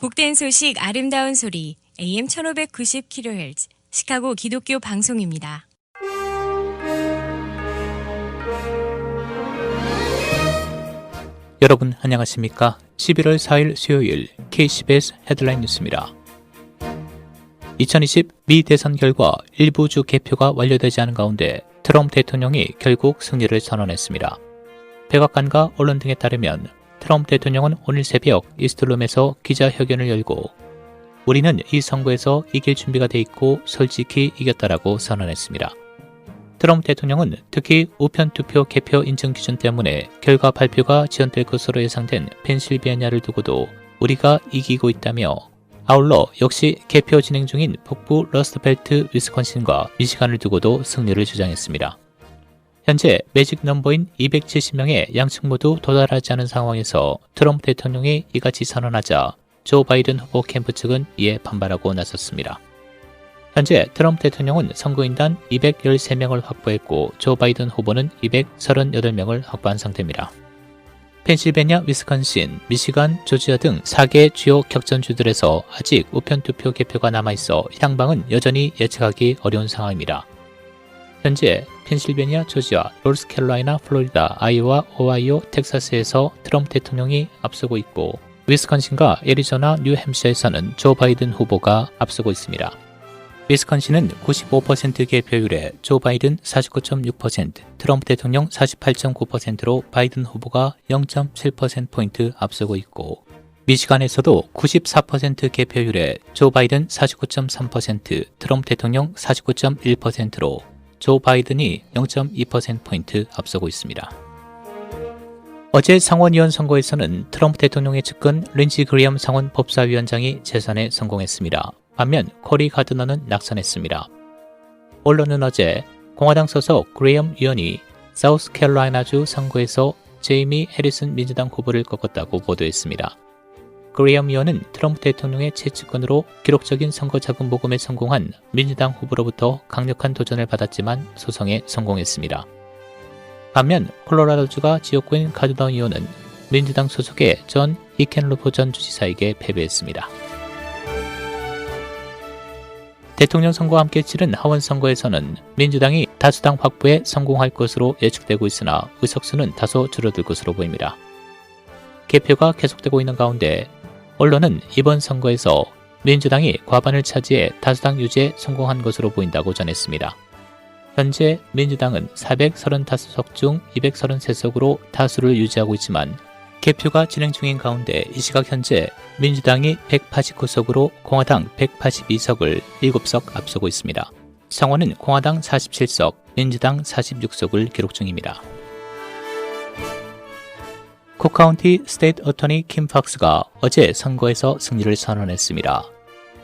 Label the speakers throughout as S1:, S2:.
S1: 복된 소식 아름다운 소리 AM 1590kHz 시카고 기독교 방송입니다.
S2: 여러분 안녕하십니까? 11월 4일 수요일 KCBS 헤드라인 뉴스입니다. 2020 미 대선 결과 일부 주 개표가 완료되지 않은 가운데 트럼프 대통령이 결국 승리를 선언했습니다. 백악관과 언론 등에 따르면 트럼프 대통령은 오늘 새벽 이스트룸에서 기자회견을 열고 우리는 이 선거에서 이길 준비가 돼 있고 솔직히 이겼다라고 선언했습니다. 트럼프 대통령은 특히 우편투표 개표 인증 기준 때문에 결과 발표가 지연될 것으로 예상된 펜실베니아를 두고도 우리가 이기고 있다며 아울러 역시 개표 진행 중인 북부 러스트벨트 위스콘신과 미시간을 두고도 승리를 주장했습니다. 현재 매직 넘버인 270명의 양측 모두 도달하지 않은 상황에서 트럼프 대통령이 이같이 선언하자 조 바이든 후보 캠프 측은 이에 반발하고 나섰습니다. 현재 트럼프 대통령은 선거인단 213명을 확보했고 조 바이든 후보는 238명을 확보한 상태입니다. 펜실베니아, 위스콘신, 미시간, 조지아 등 4개 주요 격전주들에서 아직 우편투표 개표가 남아있어 향방은 여전히 예측하기 어려운 상황입니다. 현재 펜실베니아, 조지아, 노스캐롤라이나, 플로리다, 아이오와, 오하이오, 텍사스에서 트럼프 대통령이 앞서고 있고 위스콘신과 애리조나, 뉴햄셔에서는 조 바이든 후보가 앞서고 있습니다. 위스콘신은 95% 개표율에 조 바이든 49.6%, 트럼프 대통령 48.9%로 바이든 후보가 0.7%포인트 앞서고 있고 미시간에서도 94% 개표율에 조 바이든 49.3%, 트럼프 대통령 49.1%로 조 바이든이 0.2%포인트 앞서고 있습니다. 어제 상원의원 선거에서는 트럼프 대통령의 측근 린지 그레엄 상원 법사위원장이 재선에 성공했습니다. 반면 코리 가드너는 낙선했습니다. 언론은 어제 공화당 소속 그레엄 의원이 사우스캐롤라이나주 선거에서 제이미 해리슨 민주당 후보를 꺾었다고 보도했습니다. 그레엄 의원은 트럼프 대통령의 최측근으로 기록적인 선거 자금 모금에 성공한 민주당 후보로부터 강력한 도전을 받았지만 소송에 성공했습니다. 반면 콜로라도주가 지역구인 가드너 의원은 민주당 소속의 존 히켄루프 전 주지사에게 패배했습니다. 대통령 선거와 함께 치른 하원 선거에서는 민주당이 다수당 확보에 성공할 것으로 예측되고 있으나 의석수는 다소 줄어들 것으로 보입니다. 개표가 계속되고 있는 가운데 언론은 이번 선거에서 민주당이 과반을 차지해 다수당 유지에 성공한 것으로 보인다고 전했습니다. 현재 민주당은 435석 중 233석으로 다수를 유지하고 있지만 개표가 진행 중인 가운데 이 시각 현재 민주당이 189석으로 공화당 182석을 7석 앞서고 있습니다. 상원은 공화당 47석, 민주당 46석을 기록 중입니다. 쿡카운티 스테이트 어터니 킴 팍스가 어제 선거에서 승리를 선언했습니다.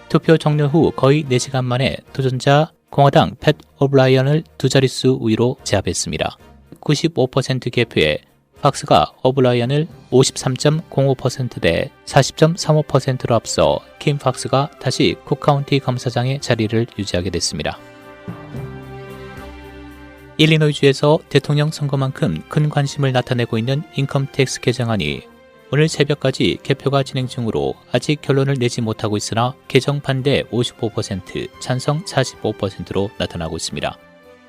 S2: 투표 종료 후 거의 4시간 만에 도전자 공화당 팻 오브라이언을 두 자릿수 우위로 제압했습니다. 95% 개표에 팍스가 오브라이언을 53.05%대 40.35%로 앞서 킴 팍스가 다시 쿡카운티 검사장의 자리를 유지하게 됐습니다. 일리노이주에서 대통령 선거만큼 큰 관심을 나타내고 있는 인컴텍스 개정안이 오늘 새벽까지 개표가 진행 중으로 아직 결론을 내지 못하고 있으나 개정 반대 55%, 찬성 45%로 나타나고 있습니다.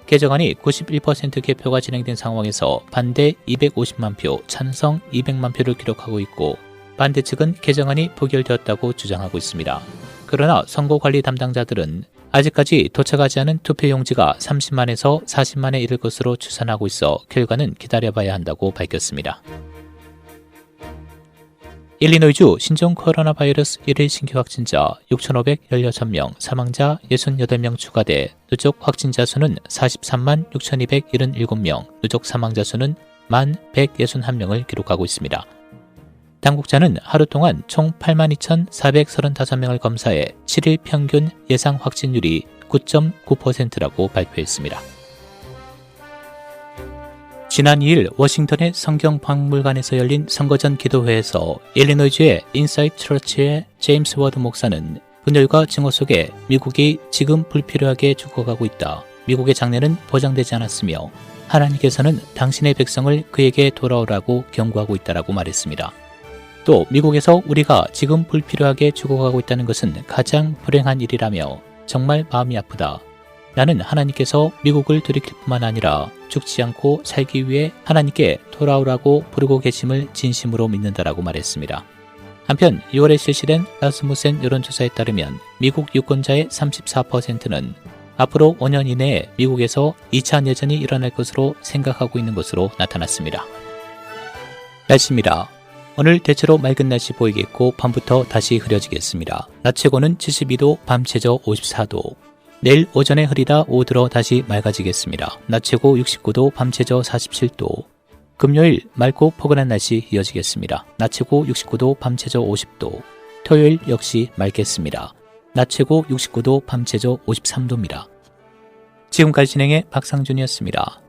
S2: 개정안이 91% 개표가 진행된 상황에서 반대 250만 표, 찬성 200만 표를 기록하고 있고 반대 측은 개정안이 부결되었다고 주장하고 있습니다. 그러나 선거관리 담당자들은 아직까지 도착하지 않은 투표용지가 30만에서 40만에 이를 것으로 추산하고 있어 결과는 기다려봐야 한다고 밝혔습니다. 일리노이주 신종 코로나 바이러스 1일 신규 확진자 6,516명, 사망자 68명 추가돼 누적 확진자 수는 43만 6,277명, 누적 사망자 수는 1,161명을 기록하고 있습니다. 당국자는 하루 동안 총 82,435명을 검사해 7일 평균 예상 확진율이 9.9%라고 발표했습니다. 지난 2일 워싱턴의 성경박물관에서 열린 선거전 기도회에서 일리노이주의 인사이트 처치의 제임스 워드 목사는 분열과 증오 속에 미국이 지금 불필요하게 죽어가고 있다. 미국의 장래는 보장되지 않았으며 하나님께서는 당신의 백성을 그에게 돌아오라고 경고하고 있다라고 말했습니다. 또 미국에서 우리가 지금 불필요하게 죽어가고 있다는 것은 가장 불행한 일이라며 정말 마음이 아프다. 나는 하나님께서 미국을 돌이킬 뿐만 아니라 죽지 않고 살기 위해 하나님께 돌아오라고 부르고 계심을 진심으로 믿는다라고 말했습니다. 한편 6월에 실시된 라스무센 여론조사에 따르면 미국 유권자의 34%는 앞으로 5년 이내에 미국에서 2차 내전이 일어날 것으로 생각하고 있는 것으로 나타났습니다. 날씨입니다. 오늘 대체로 맑은 날씨 보이겠고 밤부터 다시 흐려지겠습니다. 낮 최고는 72도, 밤 최저 54도. 내일 오전에 흐리다 오후 들어 다시 맑아지겠습니다. 낮 최고 69도, 밤 최저 47도. 금요일 맑고 포근한 날씨 이어지겠습니다. 낮 최고 69도, 밤 최저 50도. 토요일 역시 맑겠습니다. 낮 최고 69도, 밤 최저 53도입니다. 지금까지 진행의 박상준이었습니다.